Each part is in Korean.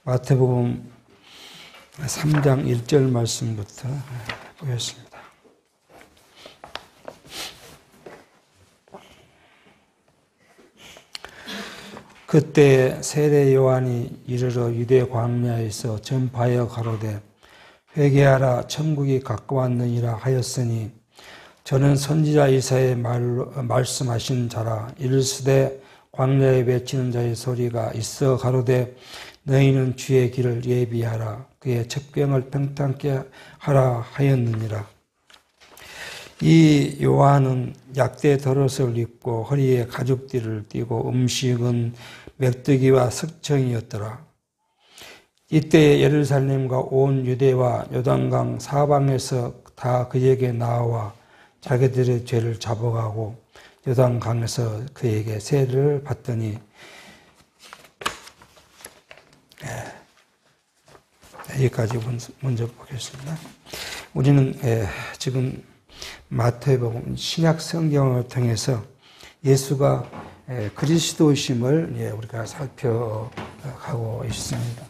마태복음 3장 1절 말씀부터 보겠습니다. 그때 세례 요한이 이르러 유대 광야에서 전파하여 가로되 회개하라 천국이 가까웠느니라 하였으니 저는 선지자 이사야의 말씀하신 자라. 이르시되 광야에 외치는 자의 소리가 있어 가로되 너희는 주의 길을 예비하라. 그의 첩경을 평탄케 하라 하였느니라. 이 요한은 약대 덧옷을 입고 허리에 가죽띠를 띠고 음식은 맵뜨기와 석청이었더라. 이때 예루살렘과 온 유대와 요단강 사방에서 다 그에게 나와 자기들의 죄를 잡아가고 요단강에서 그에게 세례를 받더니 여기까지 먼저 보겠습니다. 우리는 지금 마태복음 신약 성경을 통해서 예수가 그리스도이심을 우리가 살펴가고 있습니다.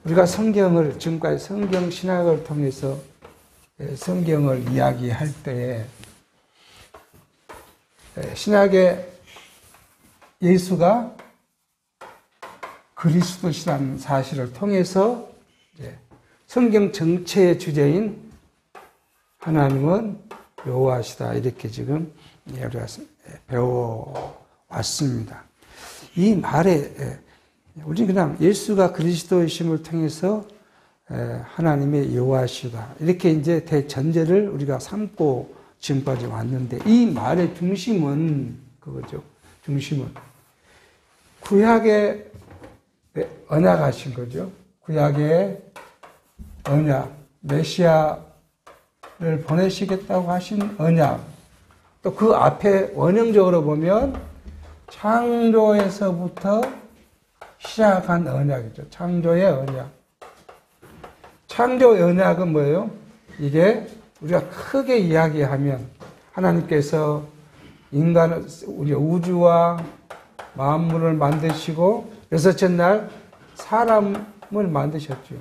우리가 성경을 지금까지 성경 신학을 통해서 성경을 이야기할 때에 신약에 예수가 그리스도시라는 사실을 통해서 성경 전체의 주제인 하나님은 여호와시다 이렇게 지금 우리가 배워왔습니다. 이 말에 우리는 그냥 예수가 그리스도이심을 통해서 하나님의 여호와시다 이렇게 이제 대전제를 우리가 삼고 지금까지 왔는데 이 말의 중심은 그거죠. 중심은 구약의 언약하신 거죠. 구약의 언약, 메시아를 보내시겠다고 하신 언약. 또 그 앞에 원형적으로 보면 창조에서부터 시작한 언약이죠. 창조의 언약. 창조의 언약은 뭐예요? 이게 우리가 크게 이야기하면 하나님께서 인간을, 우리 우주와 만물을 만드시고 여섯째 날 사람을 만드셨죠.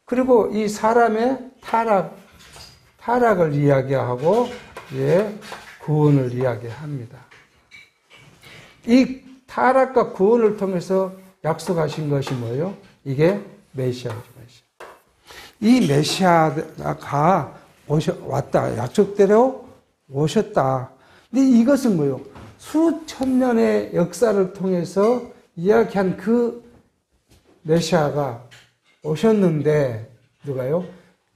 그리고 이 사람의 타락을 이야기하고 구원을 이야기합니다. 이 타락과 구원을 통해서 약속하신 것이 뭐예요? 이게 메시아죠. 이 메시아가 왔다. 약속대로 오셨다. 근데 이것은 뭐예요? 수천 년의 역사를 통해서 이야기한 그 메시아가 오셨는데 누가요?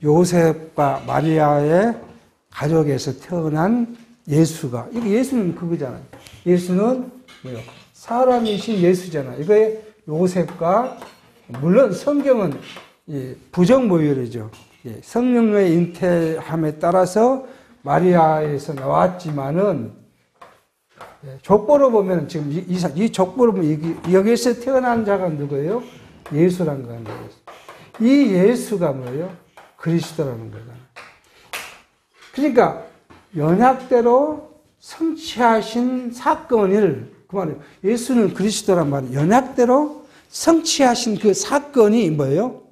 요셉과 마리아의 가족에서 태어난 예수가, 이거 예수는 그거잖아요. 예수는 뭐요? 사람이신 예수잖아요. 이거에 요셉과, 물론 성경은 부정모율이죠. 성령의 잉태함에 따라서 마리아에서 나왔지만은 족보로 보면 지금 이 족보로 보면 여기에서 태어난 자가 누구예요? 예수라는 거예요. 이 예수가 뭐예요? 그리스도라는 거잖아요. 그러니까 연약대로 성취하신 사건을 그 말이에요. 예수는 그리스도란 말이에요. 연약대로 성취하신 그 사건이 뭐예요?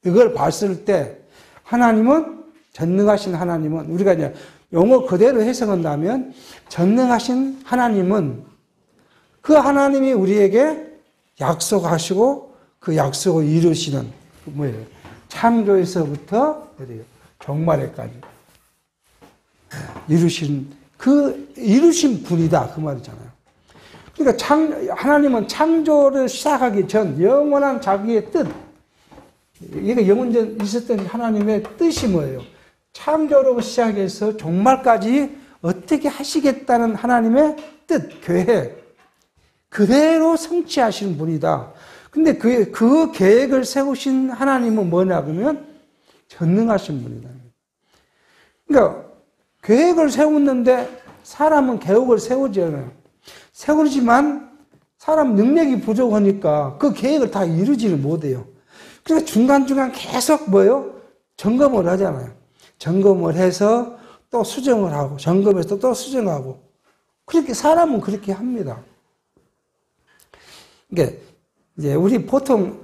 이걸 봤을 때 하나님은 전능하신 하나님은 우리가 이제 용어 그대로 해석한다면 전능하신 하나님은 그 하나님이 우리에게 약속하시고 그 약속을 이루시는 뭐예요? 창조에서부터 종말에까지 이루신 분이다 그 말이잖아요. 그러니까 하나님은 창조를 시작하기 전 영원한 자기의 뜻, 이게 영원전 있었던 하나님의 뜻이 뭐예요? 창조로 시작해서 종말까지 어떻게 하시겠다는 하나님의 뜻, 계획, 그대로 성취하시는 분이다. 근데 그 계획을 세우신 하나님은 뭐냐 그러면 전능하신 분이다. 그러니까 계획을 세웠는데 사람은 계획을 세우지 않아요. 세우지만 사람 능력이 부족하니까 그 계획을 다 이루지를 못해요. 그래서 중간중간 계속 뭐예요? 점검을 하잖아요. 점검을 해서 또 수정을 하고 점검해서 또 수정하고 그렇게 사람은 그렇게 합니다. 그러니까 이제 우리 보통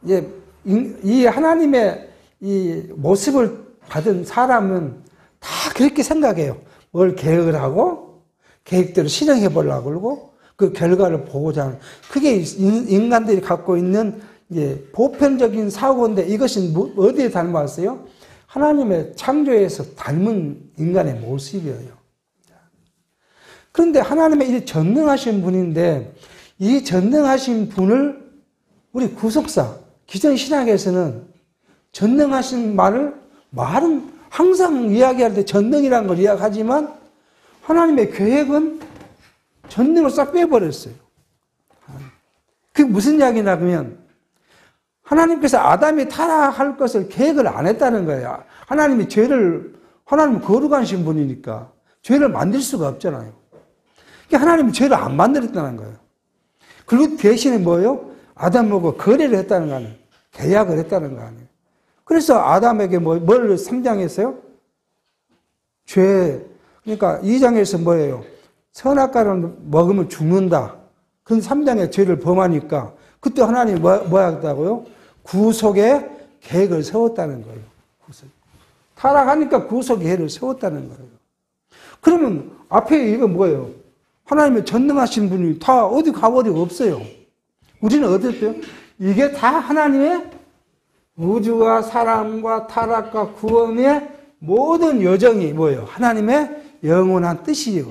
이제 이 하나님의 이 모습을 받은 사람은 다 그렇게 생각해요. 뭘 계획을 하고 계획대로 실행해 보려고 그러고 그 결과를 보고자 하는 그게 인간들이 갖고 있는 이제 보편적인 사고인데 이것은 어디에 닮았어요? 하나님의 창조에서 닮은 인간의 모습이에요. 그런데 하나님의 이 전능하신 분인데 이 전능하신 분을 우리 구속사 기존 신학에서는 전능하신 말은 항상 이야기할 때 전능이라는 걸 이야기하지만 하나님의 계획은 전능을 싹 빼버렸어요. 그게 무슨 이야기냐 그러면 하나님께서 아담이 타락할 것을 계획을 안 했다는 거예요. 하나님은 거룩하신 분이니까 죄를 만들 수가 없잖아요. 그러니까 하나님은 죄를 안 만들었다는 거예요. 그리고 대신에 뭐예요? 아담하고 거래를 했다는 거 아니에요. 계약을 했다는 거 아니에요. 그래서 아담에게 뭘 3장에서요? 그러니까 2장에서 뭐예요? 선악과를 먹으면 죽는다. 그런 3장에 죄를 범하니까 그때 하나님이 뭐 하겠다고요? 구속의 계획을 세웠다는 거예요. 타락하니까 구속의 계획을 세웠다는 거예요. 그러면 앞에 이거 뭐예요? 하나님의 전능하신 분이 다 어디 가버리고 없어요. 우리는 어땠어요? 이게 다 하나님의 우주와 사람과 타락과 구원의 모든 여정이 뭐예요? 하나님의 영원한 뜻이에요.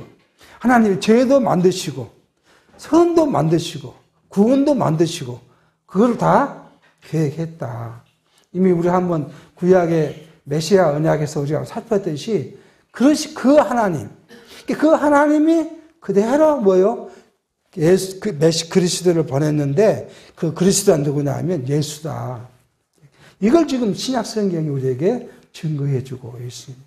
하나님의 죄도 만드시고 선도 만드시고 구원도 만드시고 그걸 다 계획했다. 이미 우리 한번 구약의 메시아 언약에서 우리가 살폈듯이 그 하나님, 그 하나님이 그대로 뭐요? 그리스도를 보냈는데 그 그리스도가 누구냐 하면 예수다. 이걸 지금 신약 성경이 우리에게 증거해 주고 있습니다.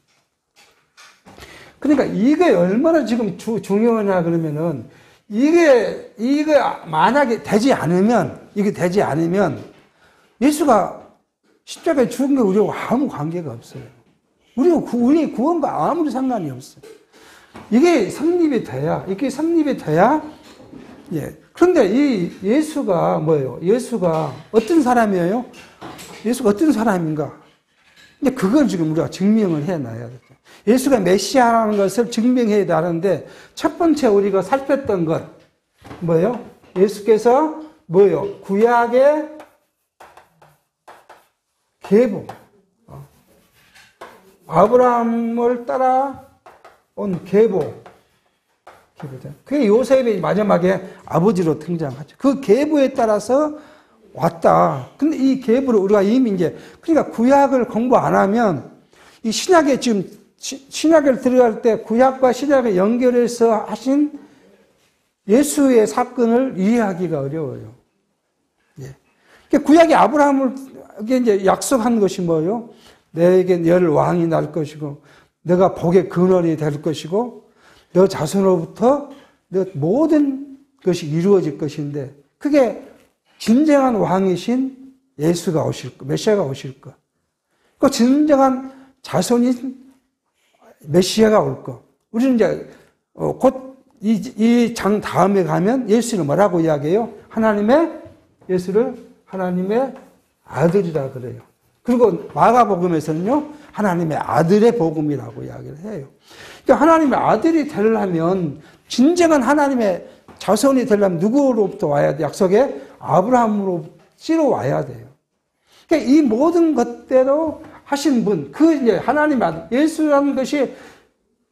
그러니까 이게 얼마나 지금 중요하냐 그러면은 이게 만약에 되지 않으면 예수가 십자가에 죽은 게 우리하고 아무 관계가 없어요. 우리 구원과 아무리 상관이 없어요. 이게 성립이 돼야, 예. 그런데 이 예수가 뭐예요? 예수가 어떤 사람이에요? 예수가 어떤 사람인가? 이제 그걸 지금 우리가 증명을 해놔야 돼요. 예수가 메시아라는 것을 증명해야 되는데, 첫 번째 우리가 살폈던 것, 뭐예요? 예수께서 뭐예요? 구약의 계보. 아브라함을 따라온 계보. 그게 요셉이 마지막에 아버지로 등장하죠. 그 계보에 따라서 왔다. 근데 이 계보를 우리가 이미 그러니까 구약을 공부 안 하면 이 신약에 지금 신약을 들어갈 때 구약과 신약을 연결해서 하신 예수의 사건을 이해하기가 어려워요. 예. 구약이 아브라함을 약속한 것이 뭐예요? 내게 열 왕이 날 것이고, 내가 복의 근원이 될 것이고, 너 자손으로부터 너 모든 것이 이루어질 것인데, 그게 진정한 왕이신 예수가 오실 것, 메시아가 오실 것. 그 진정한 자손인 메시아가 올 것. 우리는 곧 이 장 다음에 가면 예수를 뭐라고 이야기해요? 예수를 하나님의 아들이라 그래요. 그리고 마가복음에서는요, 하나님의 아들의 복음이라고 이야기를 해요. 그러니까 하나님의 아들이 되려면, 진정한 하나님의 자손이 되려면 누구로부터 와야 돼? 약속의 아브라함으로부터 와야 돼요. 그러니까 이 모든 것대로 하신 분, 하나님 아들, 예수라는 것이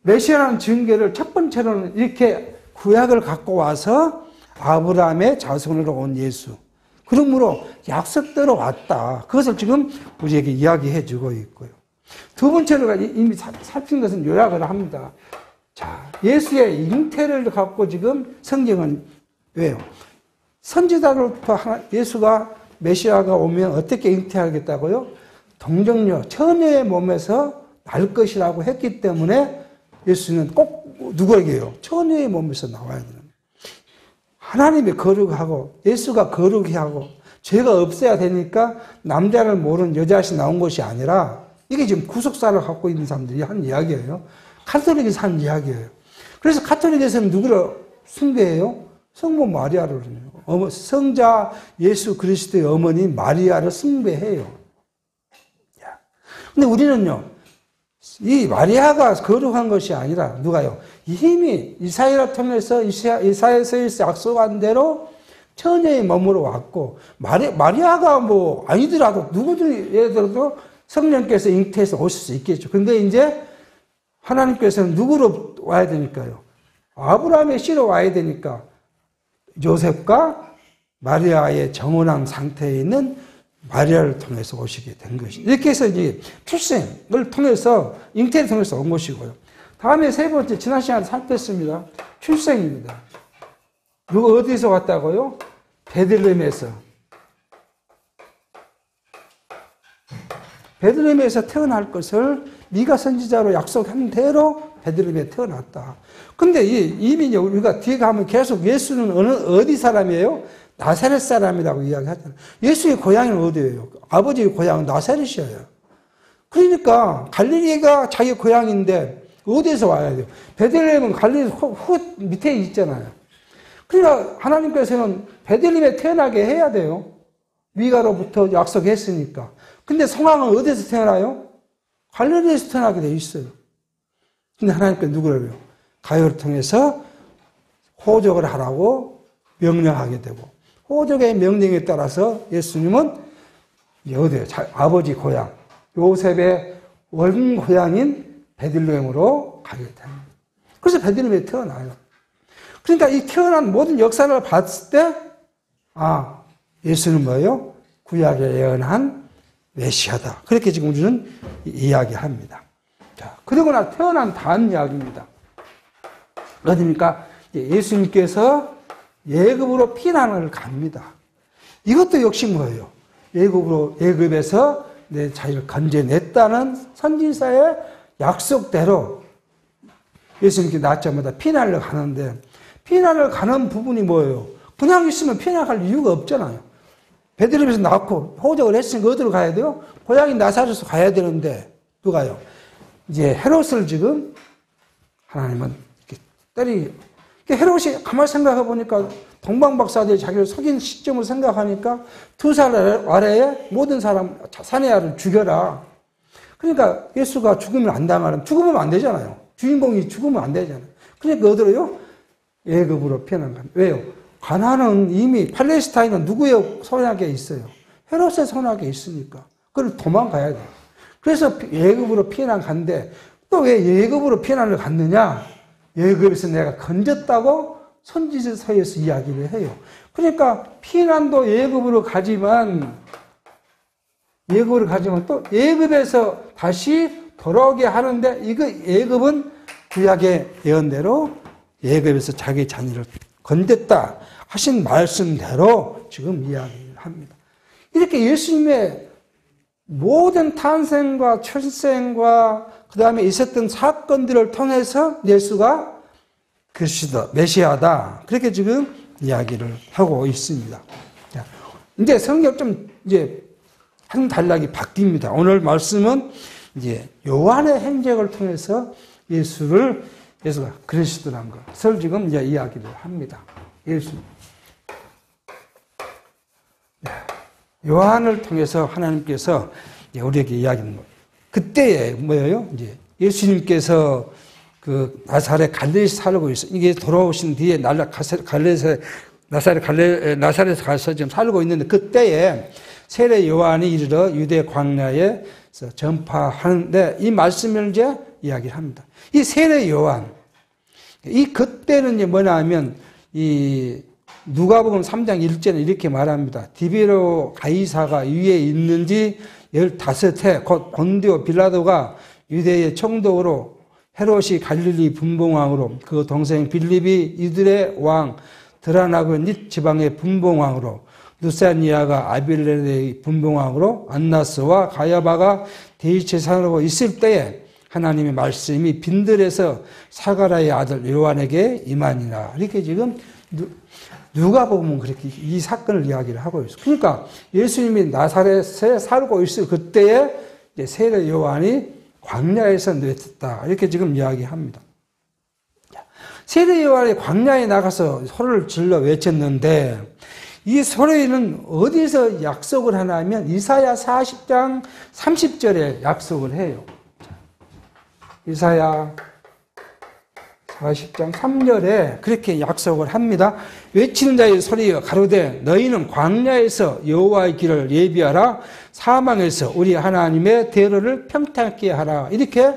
메시아라는 증거를 첫 번째로는 이렇게 구약을 갖고 와서 아브라함의 자손으로 온 예수. 그러므로 약속대로 왔다. 그것을 지금 우리에게 이야기해 주고 있고요. 두 번째로 이미 살핀 것은 요약을 합니다. 자, 예수의 잉태를 갖고 지금 성경은 왜요? 선지자로부터 예수가 메시아가 오면 어떻게 잉태하겠다고요? 동정녀, 처녀의 몸에서 날 것이라고 했기 때문에 예수는 꼭 누구에게요? 처녀의 몸에서 나와야 되는 거예요. 하나님이 거룩하고 예수가 거룩히 하고 죄가 없어야 되니까 남자를 모르는 여자시 나온 것이 아니라 이게 지금 구속사를 갖고 있는 사람들이 한 이야기예요. 카톨릭에서 한 이야기예요. 그래서 카톨릭에서는 누구를 숭배해요? 성모 마리아를, 성자 예수 그리스도의 어머니 마리아를 숭배해요. 근데 우리는요, 이 마리아가 거룩한 것이 아니라, 누가요? 이미 이사야를 통해서 이사야서에서 약속한 대로 처녀의 몸으로 왔고, 마리아가 뭐 아니더라도 누구든 예를 들어도 성령께서 잉태해서 오실 수 있겠죠. 근데 이제 하나님께서는 누구로 와야 되니까요? 아브라함의 씨로 와야 되니까 요셉과 마리아의 정혼한 상태에 있는 마리아를 통해서 오시게 된 것이죠. 이렇게 해서 이제 출생을 통해서, 잉태를 통해서 온 것이고요. 다음에 세 번째, 지난 시간에 살폈습니다. 출생입니다. 누가 어디서 왔다고요? 베들레헴에서. 베들레헴에서 태어날 것을 미가 선지자로 약속한 대로 베들레헴에 태어났다. 근데 이미 우리가 뒤에 가면 계속 예수는 어디 사람이에요? 나사렛 사람이라고 이야기하잖아요. 예수의 고향은 어디예요? 아버지의 고향은 나사렛이에요. 그러니까 갈릴리가 자기 고향인데 어디에서 와야 돼요? 베들레헴은 갈릴리 밑에 있잖아요. 그러니까 하나님께서는 베들레헴에 태어나게 해야 돼요. 미가로부터 약속했으니까. 근데 성왕은 어디서 태어나요? 갈릴리에서 태어나게 돼 있어요. 근데 하나님께서 누구를 해요? 가요를 통해서 호적을 하라고 명령하게 되고, 호적의 명령에 따라서 예수님은 어디에요? 아버지 고향, 요셉의 원 고향인 베들레헴으로 가게 됩니다. 그래서 베들레헴에 태어나요. 그러니까 이 태어난 모든 역사를 봤을 때, 예수는 뭐예요? 구약에 예언한 메시아다. 그렇게 지금 우리는 이야기합니다. 자, 그러고나 태어난 다음 이야기입니다. 어디입니까? 예수님께서 예굽으로 피난을 갑니다. 이것도 역시 뭐예요? 예굽에서 내 자유를 건져냈다는 선지자의 약속대로 예수님께 낳자마자 피난을 가는데, 피난을 가는 부분이 뭐예요? 그냥 있으면 피난할 이유가 없잖아요. 베들레헴에서 낳고 호적을 했으니까 어디로 가야 돼요? 고향인 나사렛으로 가야 되는데, 누가요? 이제 헤롯을 지금 하나님은 이렇게 때리고, 헤롯이 가만히 생각해 보니까 동방박사들이 자기를 속인 시점을 생각하니까 2살 아래에 모든 사람 사내아를 죽여라. 그러니까 예수가 죽으면 안 당하는, 죽으면 안 되잖아요. 주인공이 죽으면 안 되잖아요. 그러니까 어디로요? 예굽으로 피난갑니다. 왜요? 가나안은 이미 팔레스타인은 누구의 손아귀에 있어요? 헤롯의 손아귀에 있으니까. 그걸 도망가야 돼요. 그래서 예굽으로 피난 간데, 또 왜 예굽으로 피난을 갔느냐? 예굽에서 내가 건졌다고 선지서에서 이야기를 해요. 그러니까 피난도 예굽으로 가지만 또 예굽에서 다시 돌아오게 하는데, 이거 예굽은 구약의 예언대로 예굽에서 자기 자녀를 건졌다 하신 말씀대로 지금 이야기를 합니다. 이렇게 예수님의 모든 탄생과 출생과 그 다음에 있었던 사건들을 통해서 예수가 그리스도, 메시아다. 그렇게 지금 이야기를 하고 있습니다. 자, 이제 성경 좀 이제 한 단락이 바뀝니다. 오늘 말씀은 이제 요한의 행적을 통해서 예수가 그리스도란 것을 지금 이제 이야기를 합니다. 예수. 요한을 통해서 하나님께서 우리에게 이야기하는 거예요. 그때에 뭐예요? 이제 예수님께서 그 나사렛 갈릴리에서 살고 있어. 이게 돌아오신 뒤에 나사렛에 가서 지금 살고 있는데, 그때에 세례 요한이 이르러 유대 광야에서 전파하는데, 이 말씀을 이제 이야기합니다. 이 세례 요한, 이 그때는 이제 뭐냐 하면, 이 누가복음 3장 1절에 이렇게 말합니다. 디베로 가이사가 위에 있는지 15해 곧 본디오 빌라도가 유대의 총독으로, 헤롯이 갈릴리 분봉왕으로, 그 동생 빌립이 이들의 왕, 드라나고 닛 지방의 분봉왕으로, 누사니아가 아빌레의 분봉왕으로, 안나스와 가야바가 대제사장으로 있을 때에 하나님의 말씀이 빈들에서 사가랴의 아들 요한에게 임하니라. 이렇게 지금 누가 보면 그렇게 이 사건을 이야기를 하고 있어요. 그러니까 예수님이 나사렛에 살고 있을 그때에 세례 요한이 광야에서 냈다. 이렇게 지금 이야기합니다. 세례 요한이 광야에 나가서 소리를 질러 외쳤는데 이 소리는 어디서 약속을 하냐면 이사야 40장 30절에 약속을 해요. 이사야 40장 3절에 그렇게 약속을 합니다. 외치는 자의 소리여 가로되 너희는 광야에서 여호와의 길을 예비하라. 사망에서 우리 하나님의 대로를 평탄케 하라. 이렇게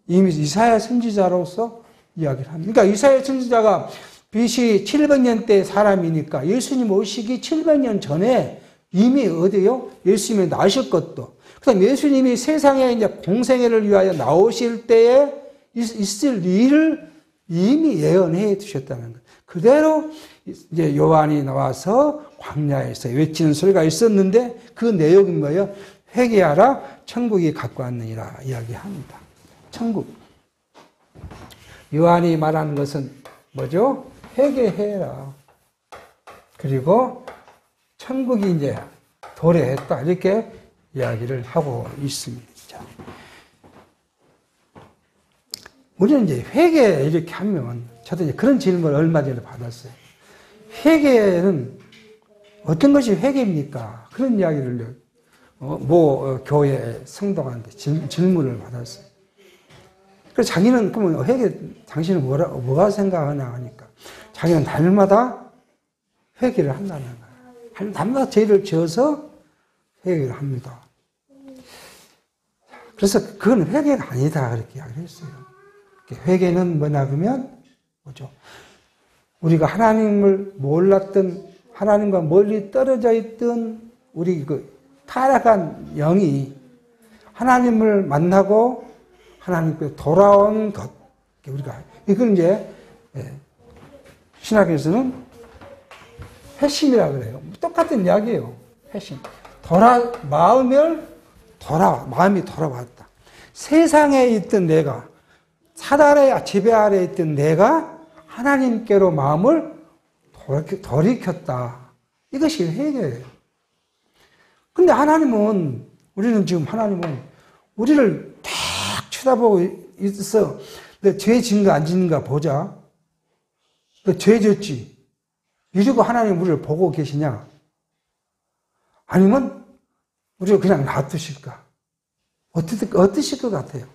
이미 이사야 선지자로서 이야기를 합니다. 그러니까 이사야 선지자가 BC 700년대 사람이니까 예수님 오시기 700년 전에 이미 어디요? 예수님이 나실 것도. 그다음 예수님이 세상에 이제 공생애를 위하여 나오실 때에 있을 일을 이미 예언해 두셨다는 것. 그대로 이제 요한이 나와서 광야에서 외치는 소리가 있었는데 그 내용이 뭐예요? 회개하라, 천국이 갖고 왔느니라 이야기합니다. 천국. 요한이 말하는 것은 뭐죠? 회개해라. 그리고 천국이 이제 도래했다. 이렇게 이야기를 하고 있습니다. 우리는 이제 회개 이렇게 하면, 저도 이제 그런 질문을 얼마 전에 받았어요. 회개는 어떤 것이 회개입니까? 그런 이야기를 교회 성도한테 질문을 받았어요. 그래서 자기는 그러면 회개, 당신은 뭐가 생각하냐 하니까 자기는 날마다 회개를 한다는 거예요. 날마다 죄를 지어서 회개를 합니다. 그래서 그건 회개가 아니다 그렇게 이야기를 했어요. 회개는 뭐냐 그러면 뭐죠? 우리가 하나님을 몰랐던, 하나님과 멀리 떨어져 있던 우리 그 타락한 영이 하나님을 만나고 하나님께 돌아온 것. 우리가 이걸 이제 신학에서는 회심이라고 그래요. 똑같은 이야기예요. 회심. 마음이 돌아왔다. 세상에 있던 내가, 사단의 지배 아래에 있던 내가 하나님께로 마음을 돌이켰다. 이것이 회개예요. 근데 우리는 지금 하나님은 우리를 딱 쳐다보고 있어. 너 죄 짓는가 안 짓는가 보자. 너 죄 졌지. 이러고 하나님 우리를 보고 계시냐? 아니면 우리가 그냥 놔두실까? 어떠실 것 같아요?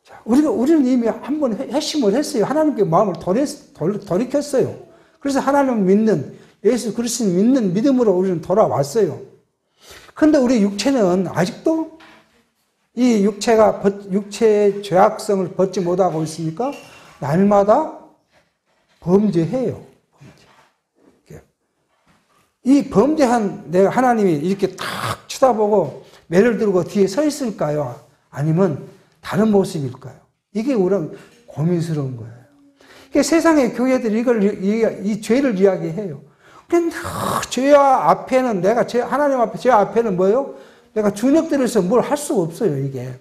자, 우리는 이미 한번 회심을 했어요. 하나님께 마음을 돌이켰어요. 그래서 하나님을 믿는, 예수 그리스도를 믿는 믿음으로 우리는 돌아왔어요. 그런데 우리 육체는 아직도 이 육체의 죄악성을 벗지 못하고 있으니까 날마다 범죄해요. 이 범죄한 내가 하나님이 이렇게 딱 쳐다보고 매를 들고 뒤에 서 있을까요? 아니면 다른 모습일까요? 이게 우리는 고민스러운 거예요. 그러니까 세상의 교회들이 이 죄를 이야기해요. 근데 죄와 앞에는 하나님 앞에 죄 앞에는 뭐예요? 내가 주눅들어서 뭘 할 수가 없어요, 이게.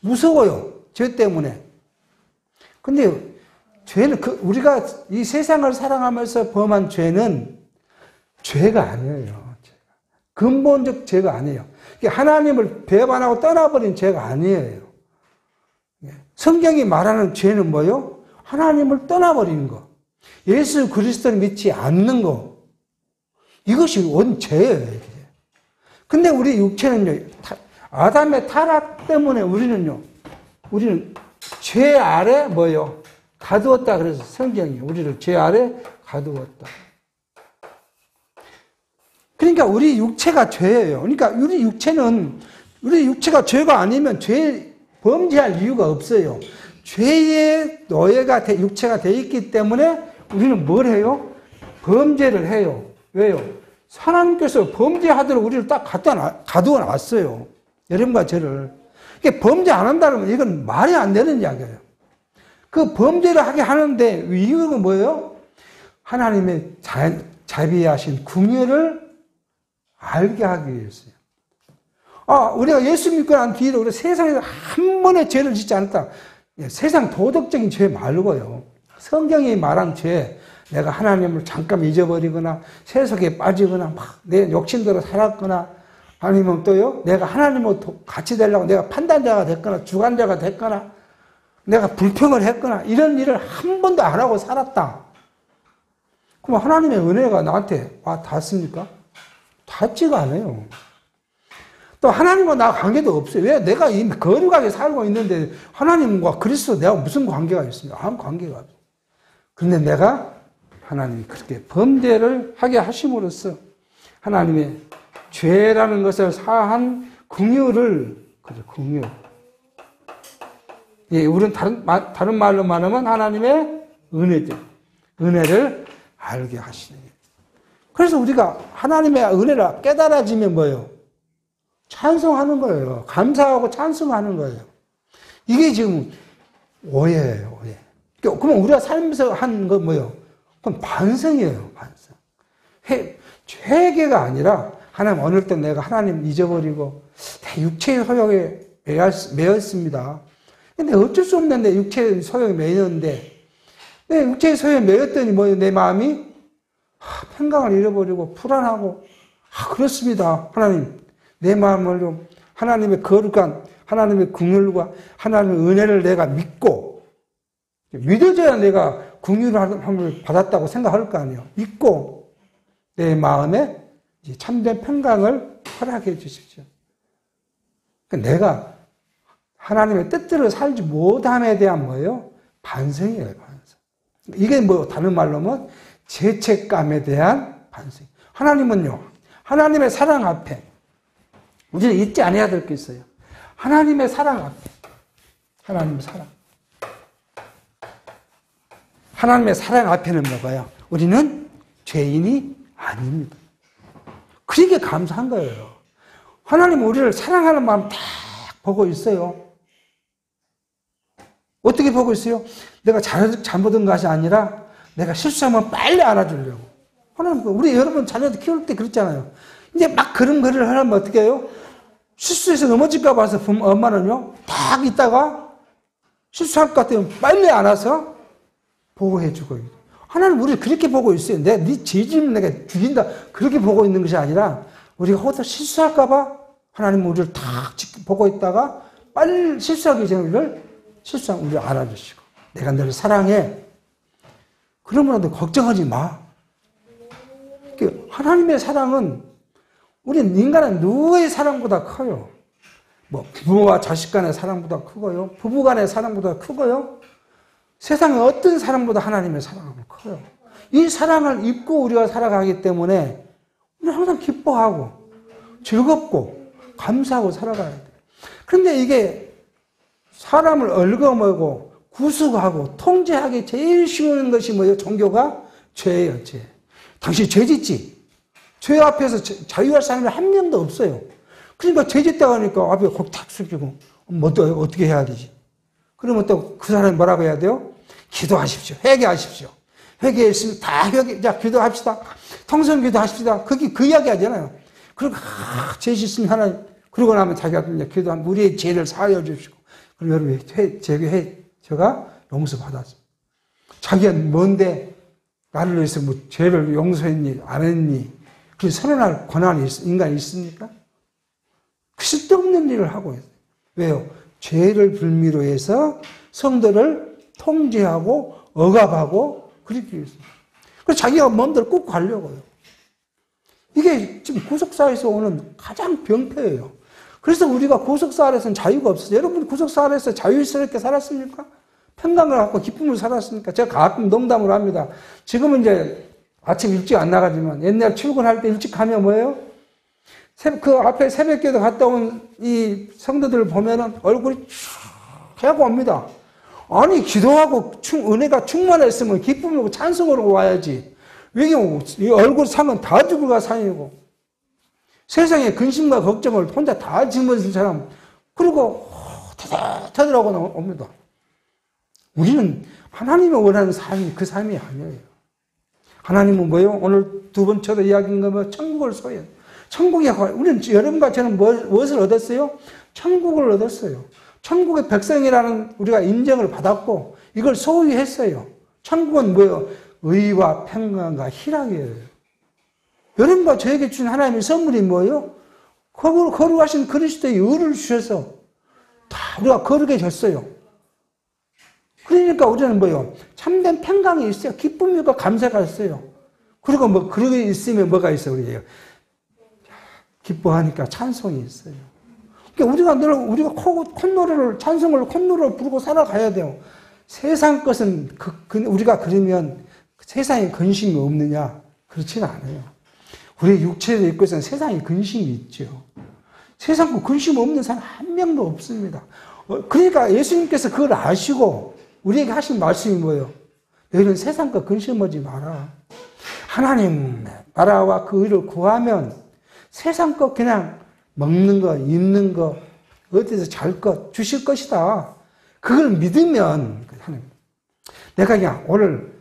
무서워요, 죄 때문에. 근데 죄는, 우리가 이 세상을 사랑하면서 범한 죄는 죄가 아니에요. 근본적 죄가 아니에요. 하나님을 배반하고 떠나버린 죄가 아니에요. 성경이 말하는 죄는 뭐예요? 하나님을 떠나버리는 거. 예수 그리스도를 믿지 않는 거. 이것이 원죄예요. 근데 우리 육체는요, 아담의 타락 때문에 우리는 죄 아래 뭐예요? 가두었다. 그래서 성경이 우리를 죄 아래 가두었다. 그러니까 우리 육체가 죄예요. 그러니까 우리 육체가 죄가 아니면 범죄할 이유가 없어요. 죄의 노예가 육체가 돼 있기 때문에 우리는 뭘 해요? 범죄를 해요. 왜요? 하나님께서 범죄하도록 우리를 딱 가두어 놨어요. 여러분과 저를. 그러니까 범죄 안 한다면 이건 말이 안 되는 이야기예요. 그 범죄를 하게 하는데 이유가 뭐예요? 하나님의 자비하신 궁유를 알게 하기 위해서요. 우리가 예수 믿고 난 뒤로 우리 세상에서 한 번의 죄를 짓지 않았다. 세상 도덕적인 죄 말고요. 성경이 말한 죄, 내가 하나님을 잠깐 잊어버리거나 세속에 빠지거나 막 내 욕심대로 살았거나 아니면 또요, 내가 하나님과 같이 되려고 내가 판단자가 됐거나 주관자가 됐거나 내가 불평을 했거나 이런 일을 한 번도 안 하고 살았다. 그럼 하나님의 은혜가 나한테 닿습니까? 닿지가 않아요. 또 하나님과 나 관계도 없어요. 왜? 내가 이미 거룩하게 살고 있는데 하나님과 그리스도 내가 무슨 관계가 있습니까? 아무 관계가 없어요. 그런데 내가 하나님이 그렇게 범죄를 하게 하심으로써 하나님의 죄라는 것을 사한 긍휼을, 그죠, 긍휼. 예, 우리는 다른 말로 말하면 하나님의 은혜죠. 은혜를 알게 하시는. 그래서 우리가 하나님의 은혜를 깨달아지면 뭐예요? 찬송하는 거예요. 감사하고 찬송하는 거예요. 이게 지금 오해예요, 오해. 그럼 우리가 살면서 한 거 뭐예요? 그건 반성이에요, 반성. 회개가 아니라, 하나님, 어느 때 내가 하나님 잊어버리고, 내 육체의 소욕에 매였습니다. 근데 어쩔 수 없는데, 육체의 소욕에 매였는데, 내 육체의 소욕에 매였더니 뭐예요? 내 마음이 평강을 잃어버리고, 불안하고, 그렇습니다. 하나님, 내 마음을 좀, 하나님의 거룩한, 하나님의 긍휼과 하나님의 은혜를 내가 믿고, 믿어져야 내가 긍휼함을 받았다고 생각할 거 아니에요. 믿고 내 마음에 참된 평강을 허락해 주십시오. 내가 하나님의 뜻대로 살지 못함에 대한 뭐예요? 반성이에요, 반성. 이게 뭐 다른 말로 하면 죄책감에 대한 반성. 하나님은요, 하나님의 사랑 앞에 우리는 잊지 않아야 될 게 있어요. 하나님의 사랑 앞에, 하나님의 사랑. 하나님의 사랑 앞에는 뭐가요? 우리는 죄인이 아닙니다. 그러게 감사한 거예요. 하나님은 우리를 사랑하는 마음 딱 보고 있어요. 어떻게 보고 있어요? 내가 잘못한 것이 아니라 내가 실수하면 빨리 알아주려고. 하나님, 우리 여러분 자녀들 키울 때 그랬잖아요. 이제 막 걸음걸이를 하면 어떻게 해요? 실수해서 넘어질까 봐서 엄마는요, 딱 있다가 실수할 것 같으면 빨리 안아서 보호해주고. 하나님 우리를 그렇게 보고 있어요. 네 죄짐을 내가 죽인다. 그렇게 보고 있는 것이 아니라 우리가 혹시 실수할까봐 하나님 우리를 딱 보고 있다가 빨리 실수하기 전에 우리를 알아주시고. 내가 너를 사랑해. 그러면 너 걱정하지 마. 하나님의 사랑은 우리는 인간은 누구의 사랑보다 커요. 뭐 부모와 자식 간의 사랑보다 크고요. 부부 간의 사랑보다 크고요. 세상의 어떤 사랑보다 하나님의 사랑은 커요. 이 사랑을 입고 우리가 살아가기 때문에 우리는 항상 기뻐하고 즐겁고 감사하고 살아가야 돼요. 그런데 이게 사람을 얽어먹고 구속하고 통제하기 제일 쉬운 것이 뭐예요? 종교가 죄예요, 죄. 당신 죄 짓지? 죄 앞에서 자유할 사람이 한 명도 없어요. 그러니까 죄 짓다고 하니까 앞에 거기 탁 숙이고 뭐 또 어떻게 해야 되지? 그러면 또 그 사람이 뭐라고 해야 돼요? 기도하십시오. 회개하십시오. 회개했으면 다 자, 기도합시다. 통성 기도하십시다. 그게 그 이야기 하잖아요. 그리고, 죄 짓으면 하나님, 그러고 나면 자기가 이제 기도한 우리의 죄를 사하여 주시고, 그리고 여러분, 제가 용서 받았습니다. 자기가 뭔데, 나를 위해서 뭐 죄를 용서했니, 안 했니, 그 선언할 권한이 인간이 있습니까? 쓸데없는 일을 하고 있어요. 왜요? 죄를 빌미로 해서 성도를 통제하고 억압하고 그렇게 했습니다. 그래서 자기가 마음대로 꾹 가려고요. 이게 지금 구속사에서 오는 가장 병폐예요. 그래서 우리가 구속사 아래서는 자유가 없어요. 여러분 구속사 아래서 자유스럽게 살았습니까? 평강을 갖고 기쁨을 살았습니까? 제가 가끔 농담을 합니다. 지금은 이제 아침 일찍 안 나가지만 옛날 출근할 때 일찍 가면 뭐예요? 그 앞에 새벽기도 갔다 온 이 성도들을 보면은 얼굴이 쭉 하고 옵니다. 아니, 기도하고 은혜가 충만했으면 기쁨으로 찬송으로 와야지. 왜 이 얼굴 상은 다 죽을까 상이고. 세상에 근심과 걱정을 혼자 다 짊어진 사람. 그리고 타들하고 옵니다. 우리는 하나님이 원하는 삶이 그 삶이 아니에요. 하나님은 뭐예요? 오늘 두 번째로 이야기한 거면 천국을 소유해요. 천국에, 우리는 여러분과 저는 무엇을 얻었어요? 천국을 얻었어요. 천국의 백성이라는 우리가 인정을 받았고, 이걸 소유했어요. 천국은 뭐예요? 의와 평강과 희락이에요. 여러분과 저에게 주신 하나님의 선물이 뭐예요? 거룩하신 그리스도의 의를 주셔서 다 우리가 거룩해졌어요. 그러니까 우리는 뭐요? 참된 평강이 있어요. 기쁨과 감사가 있어요. 그리고 뭐, 그러게 있으면 뭐가 있어, 우리에요? 기뻐하니까 찬송이 있어요. 그러니까 우리가 늘, 우리가 콧노래를, 찬송을 콧노래를 부르고 살아가야 돼요. 세상 것은, 우리가 그러면 세상에 근심이 없느냐? 그렇지는 않아요. 우리 육체를 입고 있어서 세상에 근심이 있죠. 세상 거 근심 없는 사람 한 명도 없습니다. 그러니까 예수님께서 그걸 아시고 우리에게 하신 말씀이 뭐예요? 너희는 세상 거 근심하지 마라. 하나님 나라와 그 의를 구하면 세상 거 그냥 먹는 거, 입는 거, 어디서 잘 것 주실 것이다. 그걸 믿으면 하나님. 내가 그냥 오늘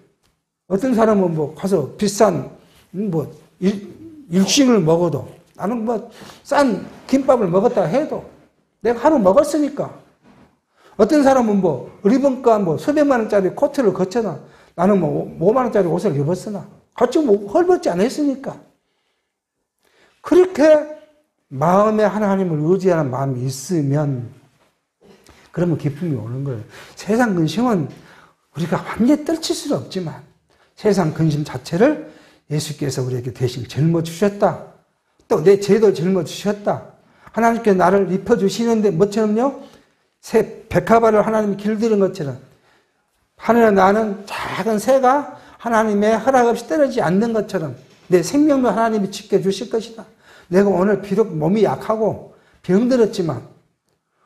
어떤 사람은 뭐 가서 비싼 뭐 일식을 먹어도 나는 뭐 싼 김밥을 먹었다 해도 내가 하루 먹었으니까. 어떤 사람은 뭐 리본가 뭐 수백만 원짜리 코트를 거쳐나 나는 뭐 5만 원짜리 옷을 입었으나 같이 뭐 헐벗지 않았으니까. 그렇게 마음에 하나님을 의지하는 마음이 있으면 그러면 기쁨이 오는 거예요. 세상 근심은 우리가 완전히 떨칠 수는 없지만 세상 근심 자체를 예수께서 우리에게 대신 짊어주셨다. 또 내 죄도 짊어주셨다. 하나님께서 나를 입혀주시는데 뭐처럼요? 새 백합화를 하나님이 길들인 것처럼 하늘에 나는 작은 새가 하나님의 허락 없이 떨어지지 않는 것처럼 내 생명도 하나님이 지켜주실 것이다. 내가 오늘 비록 몸이 약하고 병들었지만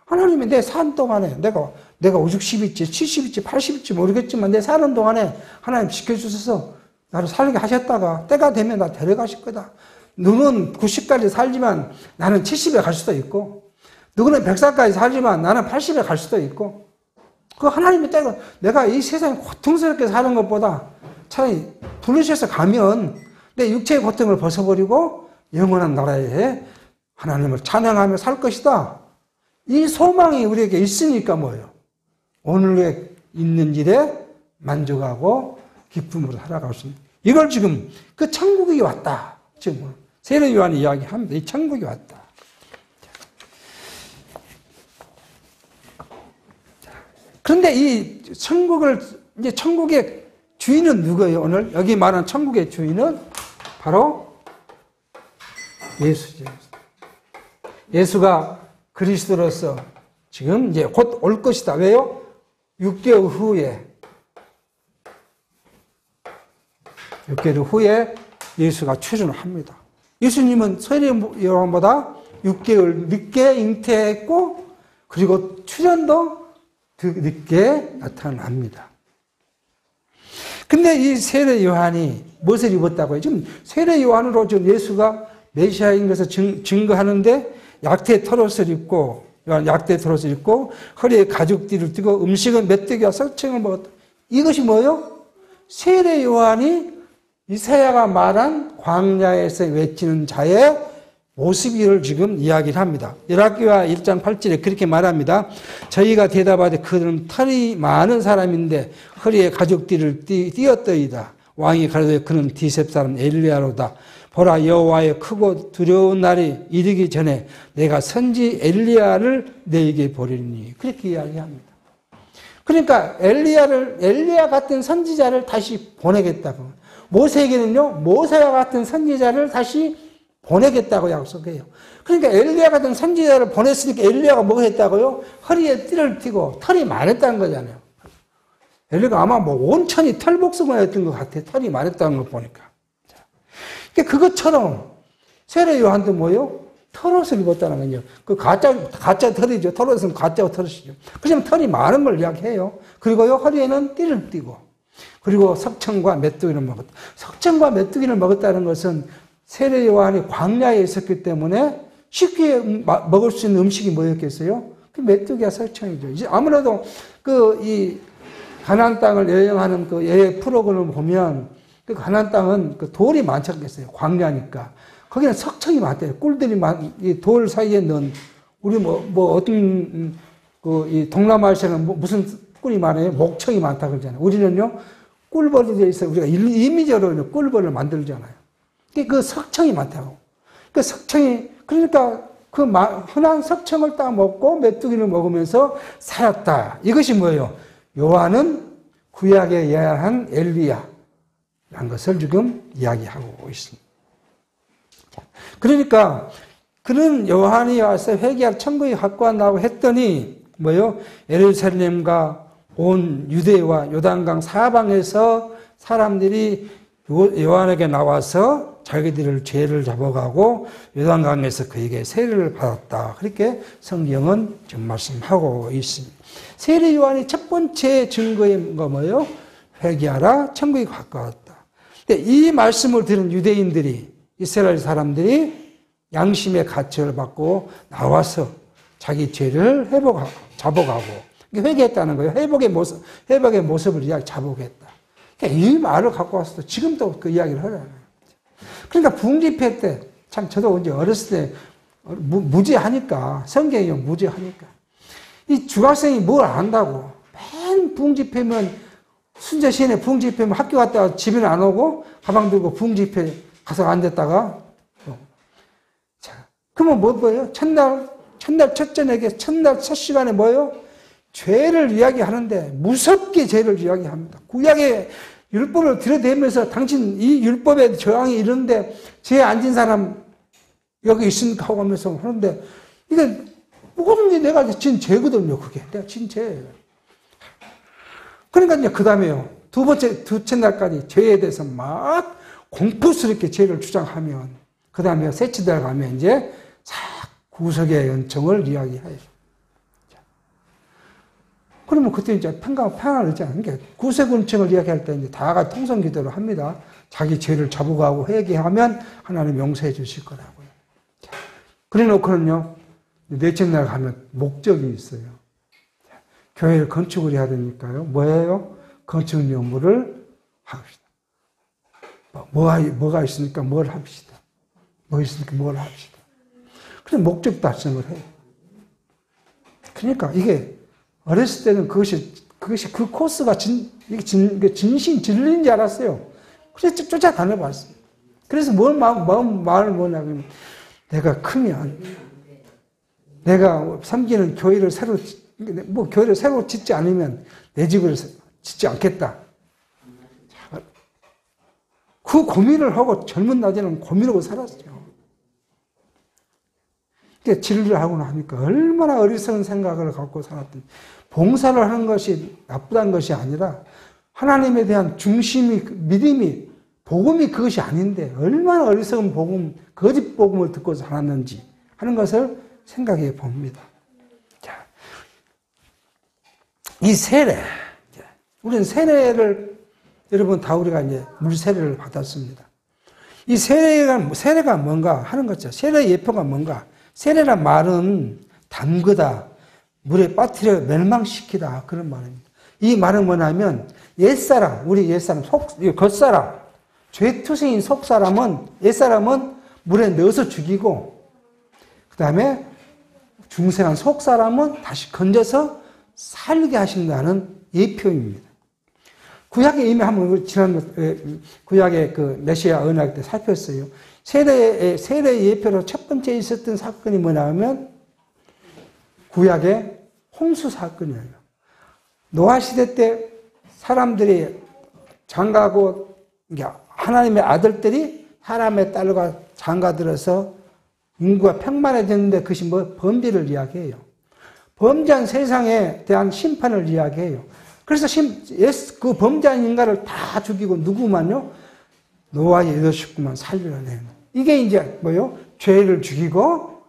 하나님이 내 사는 동안에 내가 60일지 70일지 80일지 모르겠지만 내 사는 동안에 하나님 지켜주셔서 나를 살게 하셨다가 때가 되면 나 데려가실 거다. 너는 90까지 살지만 나는 70에 갈 수도 있고 누구는 100살까지 살지만 나는 80에 갈 수도 있고 그 하나님의 때가 내가 이 세상에 고통스럽게 사는 것보다 차라리 부르셔서 가면 내 육체의 고통을 벗어버리고 영원한 나라에 하나님을 찬양하며 살 것이다. 이 소망이 우리에게 있으니까 뭐예요? 오늘에 있는 일에 만족하고 기쁨으로 살아갈 수 있는 이걸 지금 그 천국이 왔다. 지금 세례 요한이 이야기합니다. 이 천국이 왔다. 그런데 이 이제 천국의 주인은 누구예요? 오늘 여기 말하는 천국의 주인은 바로 예수죠. 예수가 그리스도로서 지금 이제 곧 올 것이다. 왜요? 6개월 후에 예수가 출현을 합니다. 예수님은 세례 요한보다 6개월 늦게 잉태했고 그리고 출현도 늦게 나타납니다. 근데 이 세례 요한이 무엇을 입었다고요? 지금 세례 요한으로 지금 예수가 메시아인 것을 증거하는데 약대 털옷을 입고 허리에 가죽띠를 띠고 음식은 메뚜기와 석청을 먹었다. 이것이 뭐예요? 세례 요한이 이사야가 말한 광야에서 외치는 자의 모습을 지금 이야기를 합니다. 열왕기하 1장 8절에 그렇게 말합니다. 저희가 대답하되 그들은 털이 많은 사람인데 허리에 가죽띠를 띠었더이다. 왕이 가로되 그는 디셉 사람 엘리야로다. 보라 여호와의 크고 두려운 날이 이르기 전에 내가 선지 엘리야를 너에게 보리니 그렇게 이야기합니다. 그러니까 엘리야 같은 선지자를 다시 보내겠다고. 모세에게는요 모세와 같은 선지자를 다시 보내겠다고 약속해요. 그러니까 엘리야 같은 선지자를 보냈으니까 엘리야가 뭐 했다고요? 허리에 띠를 띠고 털이 많았다는 거잖아요. 엘리야가 아마 뭐 온천이 털복숭아였던 것 같아. 털이 많았다는 걸 보니까. 그러니까 그것처럼 세례 요한도 뭐요? 털옷을 입었다는 거죠. 그 가짜 털이죠. 털옷은 가짜 털옷이죠. 그냥 털이 많은 걸 이야기해요. 그리고요 허리에는 띠를 띠고 그리고 석청과 메뚜기를 먹었다. 석청과 메뚜기를 먹었다는 것은 세례 요한이 광야에 있었기 때문에 쉽게 먹을 수 있는 음식이 뭐였겠어요? 그 메뚜기와 석청이죠. 이제 아무래도 이 가나안 땅을 여행하는 그 여행 프로그램을 보면 그 가나안 땅은 그 돌이 많지 않겠어요? 광야니까. 거기는 석청이 많대요. 꿀들이 이 돌 사이에 넣은 우리 어떤 이 동남아시아는 무슨 꿀이 많아요? 목청이 많다 그러잖아요. 우리는요 꿀벌이 되어 있어요. 우리가 임의적으로 꿀벌을 만들잖아요. 그 석청이 많다고. 그 석청이 그러니까 그 흔한 석청을 따 먹고 메뚜기를 먹으면서 살았다. 이것이 뭐예요? 요한은 구약에 예언한 엘리야라는 것을 지금 이야기하고 있습니다. 그러니까 그는 요한이 와서 회개할 천국에 갖고 왔다고 했더니 뭐요? 예루살렘과 온 유대와 요단강 사방에서 사람들이 요한에게 나와서 자기들을 죄를 잡아가고 요단강에서 그에게 세례를 받았다. 그렇게 성경은 지금 말씀하고 있습니다. 세례 요한이 첫 번째 증거인 거 뭐예요? 회개하라, 천국이 가까웠다. 근데 이 말씀을 들은 유대인들이, 이스라엘 사람들이 양심의 가책을 받고 나와서 자기 죄를 자복하고 회개했다는 거예요. 회복의 모습을 자복했다. 그러니까 이 말을 갖고 와서 지금도 그 이야기를 하잖아요. 그러니까 부흥집회 때, 참 저도 이제 어렸을 때 무지하니까, 성경이 무지하니까. 이 중학생이 뭘 안다고. 맨 부흥집회면, 순자 시인의 부흥집회면 학교 갔다가 집에는 안 오고, 가방 들고 부흥집회 가서 앉았다가, 자, 그러면 뭐예요? 첫날 첫 저녁에, 첫날 첫 시간에 뭐예요? 죄를 이야기하는데, 무섭게 죄를 이야기합니다. 구약의 율법을 들여대면서 당신 이 율법의 저항이 이런데 죄에 앉은 사람 여기 있으니까 하고 하면서 하는데 이게 뭐든지 내가 진 죄거든요. 그게 내가 진 죄예요. 그러니까 이제 그 다음에요. 두째 날까지 죄에 대해서 막 공포스럽게 죄를 주장하면 그 다음에 셋째 날 가면 이제 싹 구속의 연청을 이야기해요. 그러면 그때 이제 평안하지 않은 게 구세군청을 이야기할 때 이제 다가 통성 기도를 합니다. 자기 죄를 자복하고 회개하면 하나님 용서해 주실 거라고요. 그래 놓고는요, 넷째 날 가면 목적이 있어요. 교회를 건축을 해야 되니까요. 뭐예요? 건축 업무를 합시다. 뭐가 있으니까 뭘 합시다. 뭐 있으니까 뭘 합시다. 그래서 목적 달성을 해요. 그러니까 이게 어렸을 때는 그것이 그 코스가 진신 진리인 줄 알았어요. 그래서 쫓아다녀 봤어요. 그래서 말을 뭐냐면, 내가 크면, 내가 섬기는 교회를 새로 짓지 않으면 내 집을 짓지 않겠다. 그 고민을 하고 젊은 낮에는 고민하고 살았어요. 진리를 하고 나니까 얼마나 어리석은 생각을 갖고 살았더니 봉사를 하는 것이 나쁘다는 것이 아니라 하나님에 대한 중심이, 믿음이, 복음이 그것이 아닌데 얼마나 어리석은 복음, 거짓 복음을 듣고 살았는지 하는 것을 생각해 봅니다. 자, 이 세례, 우리는 세례를 여러분 다 우리가 이제 물 세례를 받았습니다. 이 세례가 뭔가 하는 거죠. 세례의 예표가 뭔가? 세례란 말은 담그다, 물에 빠뜨려 멸망시키다 그런 말입니다. 이 말은 뭐냐면 옛사람, 우리 옛사람, 겉사람, 죄투성인 속사람은, 옛사람은 물에 넣어서 죽이고 그 다음에 중생한 속사람은 다시 건져서 살게 하신다는 예표입니다. 구약에 이미 한번 지난 구약의 그 메시아 언약 때 살폈어요. 세례의 예표로 첫 번째 있었던 사건이 뭐냐면 구약의 홍수 사건이에요. 노아 시대 때 사람들이 장가고 하나님의 아들들이 사람의 딸과 장가들어서 인구가 평만해졌는데 그것이 범죄를 이야기해요. 범죄한 세상에 대한 심판을 이야기해요. 그래서 그 범죄한 인간을 다 죽이고 누구만요? 노아의 8식구만 살려내는. 이게 이제 뭐요? 죄를 죽이고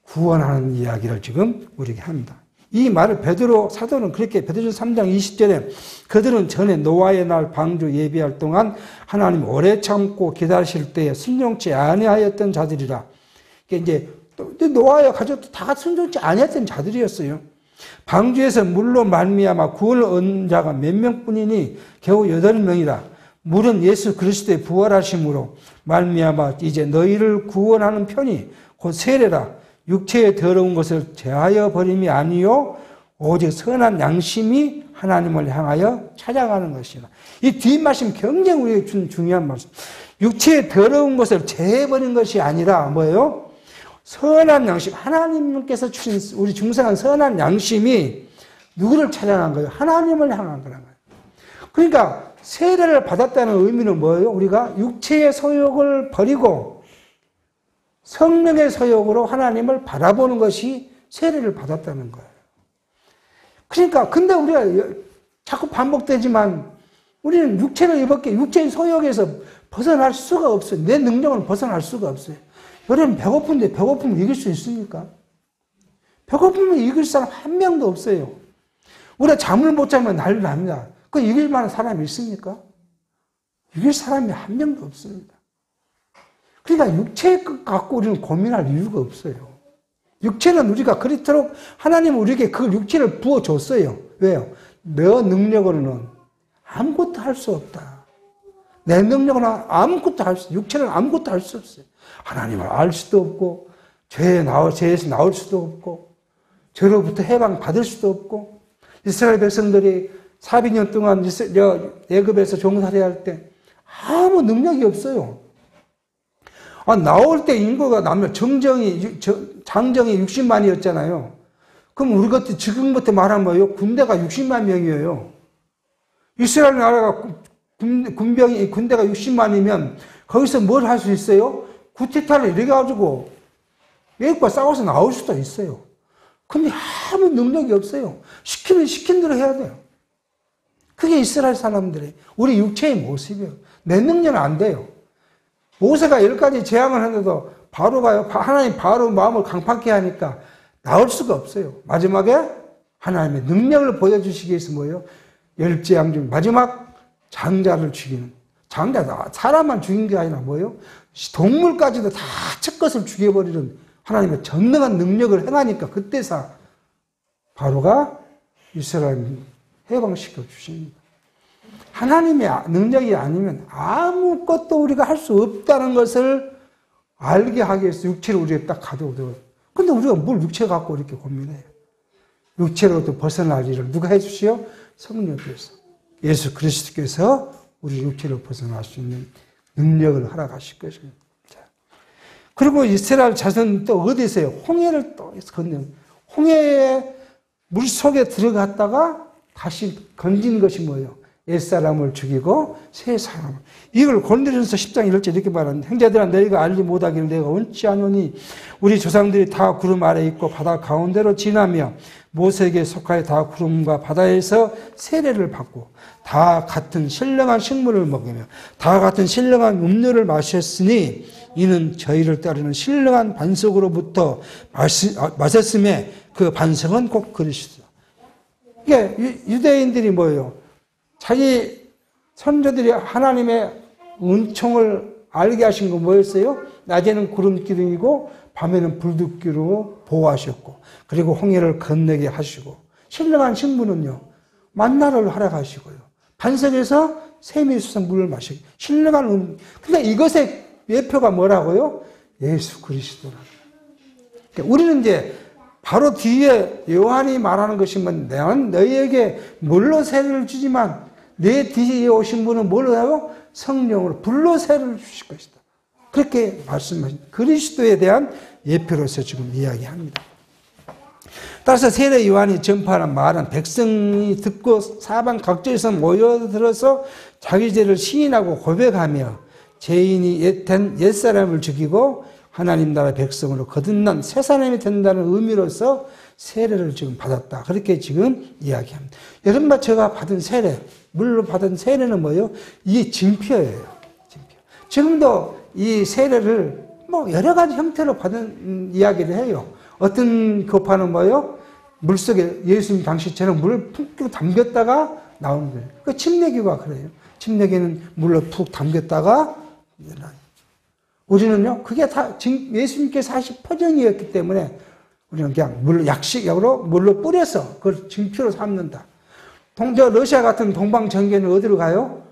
구원하는 이야기를 지금 우리에게 합니다. 이 말을 베드로 사도는 그렇게 베드로전서 3장 20절에 그들은 전에 노아의 날 방주 예비할 동안 하나님 오래 참고 기다리실 때에 순종치 아니하였던 자들이라. 이제 노아의 가족도 다 순종치 아니했던 자들이었어요. 방주에서 물로 말미암아 구원을 얻은 자가 몇 명뿐이니 겨우 8명이라. 물은 예수 그리스도의 부활하심으로 말미암아 이제 너희를 구원하는 편이 곧 세례라. 육체의 더러운 것을 제하여 버림이 아니요 오직 선한 양심이 하나님을 향하여 찾아가는 것이라. 이 뒷말씀 굉장히 우리에게 중요한 말씀. 육체의 더러운 것을 제해버린 것이 아니라 뭐예요? 선한 양심, 하나님께서 주신 우리 중생한 선한 양심이 누구를 찬양한 거예요? 하나님을 향한 거란 거예요. 그러니까 세례를 받았다는 의미는 뭐예요? 우리가 육체의 소욕을 버리고 성령의 소욕으로 하나님을 바라보는 것이 세례를 받았다는 거예요. 그러니까 근데 우리가 자꾸 반복되지만 우리는 육체를 입었기에 육체의 소욕에서 벗어날 수가 없어요. 내 능력은 벗어날 수가 없어요. 여러분 배고픈데 배고픔을 이길 수 있습니까? 배고픔을 이길 사람 한 명도 없어요. 우리가 잠을 못 자면 난리 납니다. 그 이길 만한 사람이 있습니까? 이길 사람이 한 명도 없습니다. 그러니까 육체의 것 갖고 우리는 고민할 이유가 없어요. 육체는 우리가 그렇도록 하나님은 우리에게 그 육체를 부어줬어요. 왜요? 너 능력으로는 아무것도 할 수 없다. 내 능력으로는 아무것도 할 수 없어요. 육체는 아무것도 할 수 없어요. 하나님을 알 수도 없고 죄에서 나올 수도 없고 죄로부터 해방받을 수도 없고 이스라엘 백성들이 400년 동안 애굽에서 종살이할 때 아무 능력이 없어요. 나올 때 인구가 나면 장정이 60만이었잖아요. 그럼 우리 같은 지금부터 말하면 뭐예요? 군대가 60만 명이에요. 이스라엘 나라가 군대가 60만이면 거기서 뭘 할 수 있어요? 구테타를 이래가지고 애국과 싸워서 나올 수도 있어요. 근데 아무 능력이 없어요. 시키면 시킨 대로 해야 돼요. 그게 이스라엘 사람들의 우리 육체의 모습이에요. 내 능력은 안 돼요. 모세가 10가지 재앙을 했는데도 하나님 바로 마음을 강팍하게 하니까 나올 수가 없어요. 마지막에 하나님의 능력을 보여주시기 위해서 뭐예요? 10재앙 중 마지막 장자를 죽이는, 장자다. 사람만 죽인 게 아니라 뭐예요? 동물까지도 다 첫 것을 죽여버리는 하나님의 전능한 능력을 행하니까 그때서 바로가 이스라엘을 해방시켜 주십니다. 하나님의 능력이 아니면 아무것도 우리가 할 수 없다는 것을 알게 하기 위해서 육체를 우리가 딱 가져오더라고요. 근데 우리가 뭘 육체 갖고 이렇게 고민해요? 육체로부터 벗어날 일을 누가 해주시오? 성령께서. 예수 그리스도께서 우리 육체로 벗어날 수 있는 능력을 허락하실 것입니다. 그리고 이스라엘 자손은 또 어디 있어요? 홍해를 또 건너요. 홍해의 물 속에 들어갔다가 다시 건진 것이 뭐예요? 옛사람을 죽이고 새 사람을. 이걸 고린도전서 10장 1절 이렇게 말합니다. 형제들아 너희가 알지 못하기를 내가 원치 않으니 우리 조상들이 다 구름 아래 있고 바다 가운데로 지나며 모세에게 속하여 다 구름과 바다에서 세례를 받고 다 같은 신령한 식물을 먹으며 다 같은 신령한 음료를 마셨으니 이는 저희를 따르는 신령한 반석으로부터 마셨음에 그 반석은 곧 그리스도다. 이게 유대인들이 뭐예요? 자기 선조들이 하나님의 은총을 알게 하신 건 뭐였어요? 낮에는 구름 기둥이고 밤에는 불빛기로 보호하셨고 그리고 홍해를 건너게 하시고 신령한 신부는요 만나를 허락하시고요 반석에서 샘이 솟아 물을 마시고 신령한 근데 이것의 예표가 뭐라고요? 예수 그리스도라는 거예요. 그러니까 우리는 이제 바로 뒤에 요한이 말하는 것이 나는 너희에게 물로 세례를 주지만 내 뒤에 오신 분은 뭘로 하고 성령으로 불로 세례를 주실 것이다. 그렇게 말씀하십니다. 그리스도에 대한 예표로서 지금 이야기합니다. 따라서 세례 요한이 전파하는 말은 백성이 듣고 사방 각지에서 모여들어서 자기 죄를 시인하고 고백하며 죄인이 된 옛사람을 죽이고 하나님 나라 백성으로 거듭난 새 사람이 된다는 의미로서 세례를 지금 받았다. 그렇게 지금 이야기합니다. 여러분과 제가 받은 세례, 물로 받은 세례는 뭐예요? 이게 징표예요. 징표. 지금도 이 세례를 여러 가지 형태로 받은 이야기를 해요. 어떤 교파는 뭐예요? 물속에 예수님 당시처럼 물을 푹 담겼다가 나오는 거예요. 그 침례교가 그래요. 침례교는 물로 푹 담겼다가 우리는요, 그게 다 예수님께서 하신 퍼전이었기 때문에 우리는 그냥 약식으로 물로 뿌려서 그걸 징표로 삼는다. 러시아 같은 동방전개는 어디로 가요?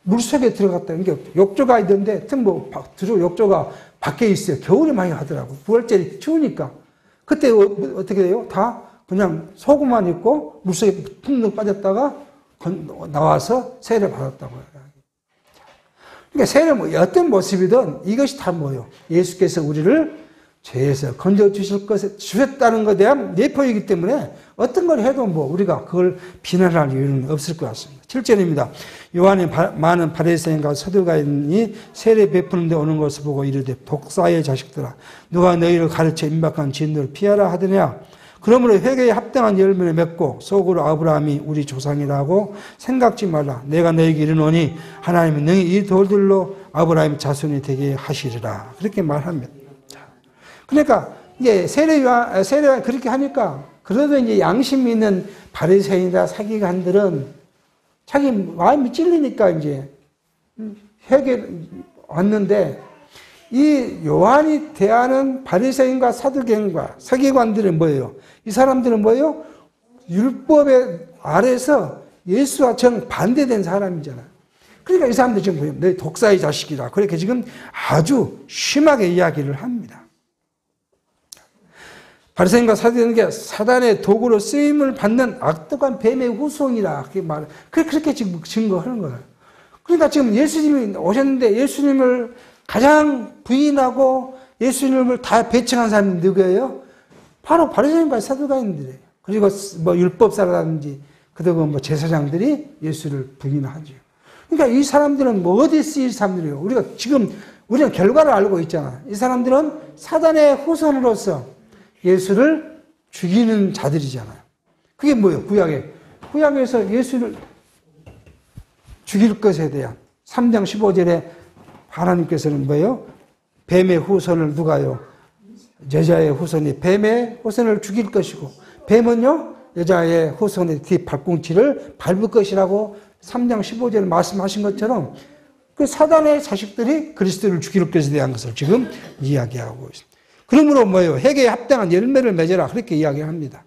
물 속에 들어갔다. 그러니까 욕조가 있는데, 욕조가 밖에 있어요. 겨울에 많이 하더라고요. 9월째 추우니까. 그때 어떻게 돼요? 다 그냥 속옷만 입고 물 속에 푹 빠졌다가 나와서 세례를 받았다고요. 그러니까 세례 어떤 모습이든 이것이 다 뭐예요? 예수께서 우리를 죄에서 건져주실 것에 주셨다는 것에 대한 예표이기 때문에 어떤 걸 해도 뭐 우리가 그걸 비난할 이유는 없을 것 같습니다. 7절입니다. 요한이 많은 바리새인과 서두가인이 세례 베푸는 데 오는 것을 보고 이르되 독사의 자식들아 누가 너희를 가르쳐 임박한 진노를 피하라 하더냐. 그러므로 회개에 합당한 열매를 맺고 속으로 아브라함이 우리 조상이라고 생각지 말라. 내가 너희에게 이르노니 하나님은 능히 이 돌들로 아브라함의 자손이 되게 하시리라. 그렇게 말합니다. 그러니까 이제 세례와 그렇게 하니까 그래도 이제 양심이 있는 바리새인이나 사기관들은 자기 마음이 찔리니까 이제 회개 왔는데 이 요한이 대하는 바리새인과 사두개인과 사기관들은 뭐예요? 이 사람들은 뭐예요? 율법의 아래서 예수와 정 반대된 사람이잖아요. 그러니까 이 사람들 지금 뭐예요? 너희 독사의 자식이라 그렇게 지금 아주 심하게 이야기를 합니다. 바리새인과 사두개인에게 사단의 도구로 쓰임을 받는 악독한 뱀의 후손이라 그렇게 지금 증거하는 거예요. 그러니까 지금 예수님이 오셨는데 예수님을 가장 부인하고 예수님을 다 배척한 사람이 누구예요? 바로 바리새인과 사두개인들이에요. 그리고 뭐 율법사라든지 그리고 뭐 제사장들이 예수를 부인하죠. 그러니까 이 사람들은 뭐 어디에 쓰일 사람들이에요? 우리는 결과를 알고 있잖아. 이 사람들은 사단의 후손으로서 예수를 죽이는 자들이잖아요. 그게 뭐예요? 구약에서 예수를 죽일 것에 대한 3장 15절에 하나님께서는 뭐예요? 뱀의 후손을 누가요? 여자의 후손이 뱀의 후손을 죽일 것이고 뱀은요? 여자의 후손의 뒤 발꿈치를 밟을 것이라고 3장 15절에 말씀하신 것처럼 그 사단의 자식들이 그리스도를 죽일 것에 대한 것을 지금 이야기하고 있습니다. 그러므로 뭐예요? 회개에 합당한 열매를 맺어라. 그렇게 이야기합니다.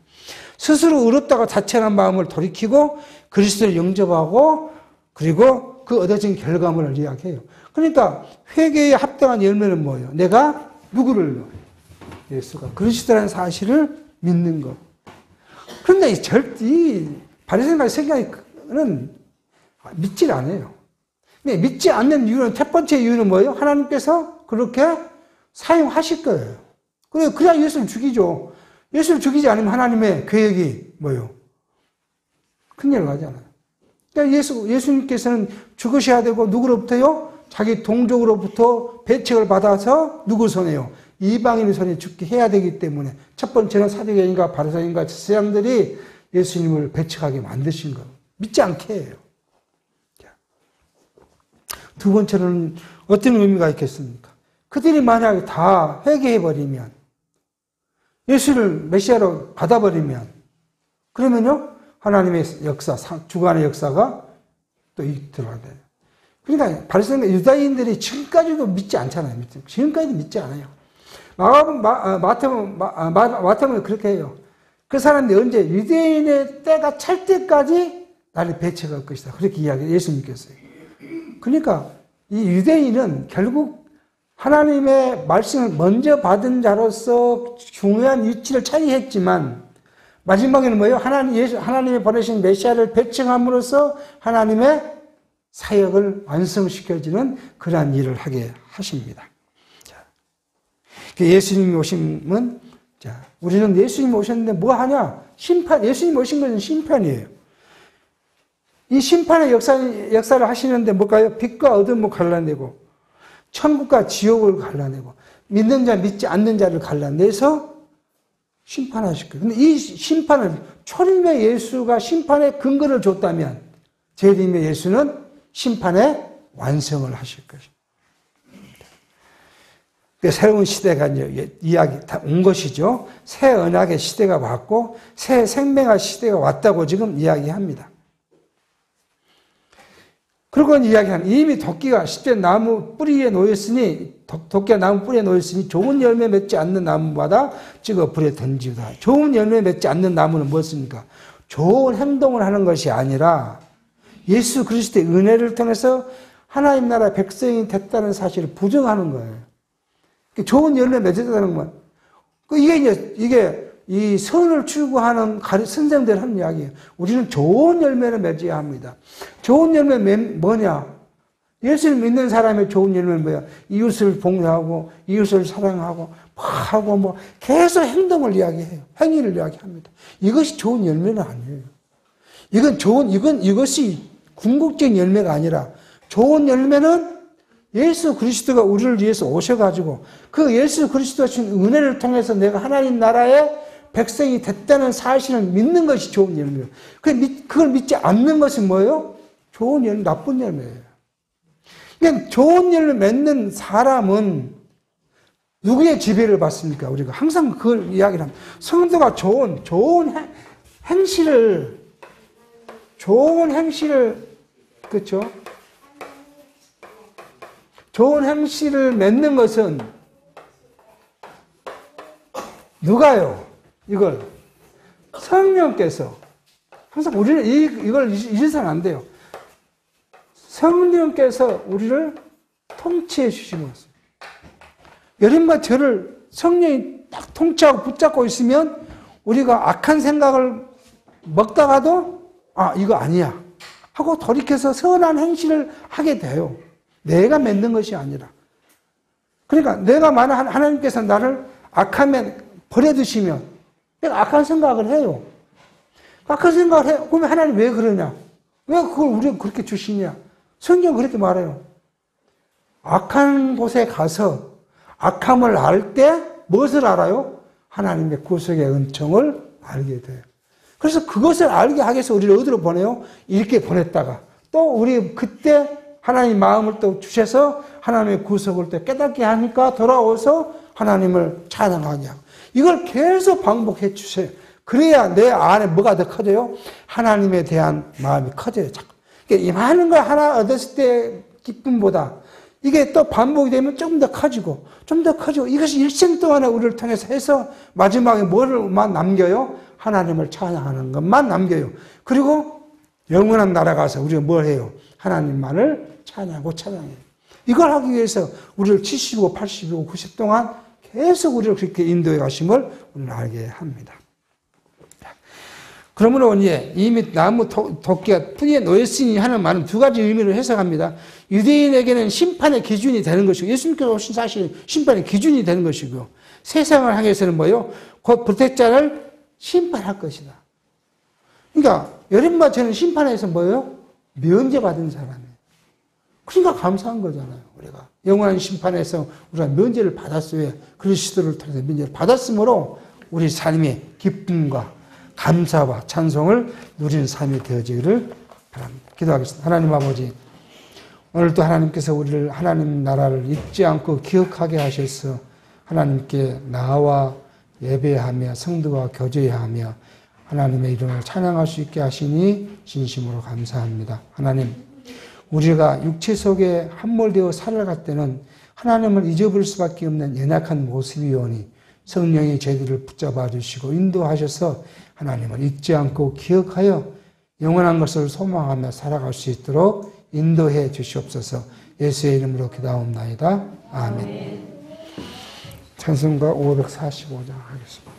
스스로 의롭다고 자체한 마음을 돌이키고 그리스도를 영접하고 그리고 그 얻어진 결과물을 이야기해요. 그러니까 회개에 합당한 열매는 뭐예요? 내가 누구를? 예수가 그리스도라는 사실을 믿는 것. 그런데 이 바리새인과 서기관은 믿질 않아요. 근데 믿지 않는 이유는 첫 번째 이유는 뭐예요? 하나님께서 그렇게 사용하실 거예요. 그래야 예수를 죽이죠. 예수를 죽이지 않으면 하나님의 계획이 뭐예요? 큰일 나잖아요. 그러니까 예수님께서는 죽으셔야 되고 누구로부터요? 자기 동족으로부터 배척을 받아서 누구 손에요? 이방인의 손에 죽게 해야 되기 때문에 첫 번째는 사두개인과 바리새인과 제사장들이 예수님을 배척하게 만드신 거예요. 믿지 않게 해요. 두 번째는 어떤 의미가 있겠습니까? 그들이 만약에 다 회개해버리면 예수를 메시아로 받아버리면 그러면요 하나님의 역사, 주관의 역사가 또 들어가야 돼요. 그러니까 바리새인과 유다인들이 지금까지도 믿지 않잖아요. 지금까지도 믿지 않아요. 마태복음은 그렇게 해요. 그 사람들이 언제 유대인의 때가 찰 때까지 나를 배척할 것이다. 그렇게 이야기해요. 예수님께서요. 그러니까 이 유대인은 결국 하나님의 말씀을 먼저 받은 자로서 중요한 위치를 차지했지만 마지막에는 뭐예요? 하나님이 보내신 메시아를 배척함으로써 하나님의 사역을 완성시켜주는 그러한 일을 하게 하십니다. 예수님이 오시면 우리는 예수님이 오셨는데 뭐 하냐? 예수님이 오신 것은 심판이에요. 이 심판의 역사를 하시는데 뭘까요? 빛과 어둠을 갈라내고 천국과 지옥을 갈라내고 믿는 자 믿지 않는 자를 갈라내서 심판하실 거예요. 근데 이 심판을 초림의 예수가 심판의 근거를 줬다면 재림의 예수는 심판의 완성을 하실 것입니다. 새로운 시대가 이야기 다 온 것이죠. 새 언약의 시대가 왔고 새 생명의 시대가 왔다고 지금 이야기합니다. 그리고 이야기하는 이미 도끼가 십전 나무 뿌리에 놓였으니 도끼가 나무 뿌리에 놓였으니 좋은 열매 맺지 않는 나무마다 찍어 불에 던지우다. 좋은 열매 맺지 않는 나무는 무엇입니까? 좋은 행동을 하는 것이 아니라 예수 그리스도의 은혜를 통해서 하나님 나라 백성이 됐다는 사실을 부정하는 거예요. 좋은 열매 맺었다는 건 이게 이 선을 추구하는 선생들 하는 이야기예요. 우리는 좋은 열매를 맺어야 합니다. 좋은 열매 뭐냐? 예수를 믿는 사람의 좋은 열매는 뭐야? 이웃을 봉사하고, 이웃을 사랑하고, 하고, 계속 행동을 이야기해요. 행위를 이야기합니다. 이것이 좋은 열매는 아니에요. 이것이 궁극적인 열매가 아니라, 좋은 열매는 예수 그리스도가 우리를 위해서 오셔가지고, 그 예수 그리스도가 주신 은혜를 통해서 내가 하나님 나라의 백성이 됐다는 사실을 믿는 것이 좋은 열매예요. 그걸 믿지 않는 것은 뭐예요? 좋은 열매, 나쁜 열매예요. 그러니까 좋은 열매 맺는 사람은 누구의 지배를 받습니까? 우리가 항상 그걸 이야기를 합니다. 성도가 좋은 행실을, 그렇죠? 좋은 행실을 맺는 것은 누가요? 이걸 성령께서, 항상 우리는 이걸 잊어서는 안 돼요. 성령께서 우리를 통치해 주시는 것입니다. 여러분과 저를 성령이 딱 통치하고 붙잡고 있으면 우리가 악한 생각을 먹다가도 이거 아니야 하고 돌이켜서 선한 행실을 하게 돼요. 내가 맺는 것이 아니라. 그러니까 내가 만약 하나님께서 나를 악함에 버려두시면 내가 악한 생각을 해요. 악한 생각을 해요. 그러면 하나님 왜 그러냐? 왜 그걸 우리가 그렇게 주시냐? 성경 그렇게 말해요. 악한 곳에 가서 악함을 알 때 무엇을 알아요? 하나님의 구속의 은총을 알게 돼요. 그래서 그것을 알게 하기 위해서 우리를 어디로 보내요? 이렇게 보냈다가 또 우리 그때 하나님 마음을 또 주셔서 하나님의 구속을 또 깨닫게 하니까 돌아와서 하나님을 찬양하게 하고 이걸 계속 반복해 주세요. 그래야 내 안에 뭐가 더 커져요? 하나님에 대한 마음이 커져요. 자꾸. 이 많은 걸 하나 얻었을 때 기쁨보다 이게 또 반복이 되면 좀 더 커지고 좀 더 커지고 이것이 일생 동안에 우리를 통해서 해서 마지막에 뭐를만 남겨요? 하나님을 찬양하는 것만 남겨요. 그리고 영원한 나라 가서 우리가 뭘 해요? 하나님만을 찬양하고 찬양해요. 이걸 하기 위해서 우리를 70이고 80이고 90 동안 계속 우리를 그렇게 인도해 가심을 우리는 알게 합니다. 그러므로 이제 이미 나무 도끼가 뿌리에 놓였으니 하는 말은 두 가지 의미로 해석합니다. 유대인에게는 심판의 기준이 되는 것이고 예수님께서 오신 사실 심판의 기준이 되는 것이고요. 세상을 향해서는 뭐예요? 곧 불택자를 심판할 것이다. 그러니까 여러분과 저는 심판에서 뭐예요? 면제받은 사람이에요. 그러니까 감사한 거잖아요. 우리가 영원한 심판에서 우리가 면제를 받았어요. 그리스도를 통해서 면제를 받았으므로 우리 삶의 기쁨과 감사와 찬송을 누리는 삶이 되어지기를 바랍니다. 기도하겠습니다. 하나님 아버지, 오늘도 하나님께서 우리를 하나님 나라를 잊지 않고 기억하게 하셔서 하나님께 나와 예배하며 성도와 교제하며 하나님의 이름을 찬양할 수 있게 하시니 진심으로 감사합니다. 하나님, 우리가 육체 속에 함몰되어 살아갈 때는 하나님을 잊어버릴 수밖에 없는 연약한 모습이 오니 성령이 저희들을 붙잡아 주시고 인도하셔서 하나님을 잊지 않고 기억하여 영원한 것을 소망하며 살아갈 수 있도록 인도해 주시옵소서. 예수의 이름으로 기도하옵나이다. 아멘. 찬송가 545장 하겠습니다.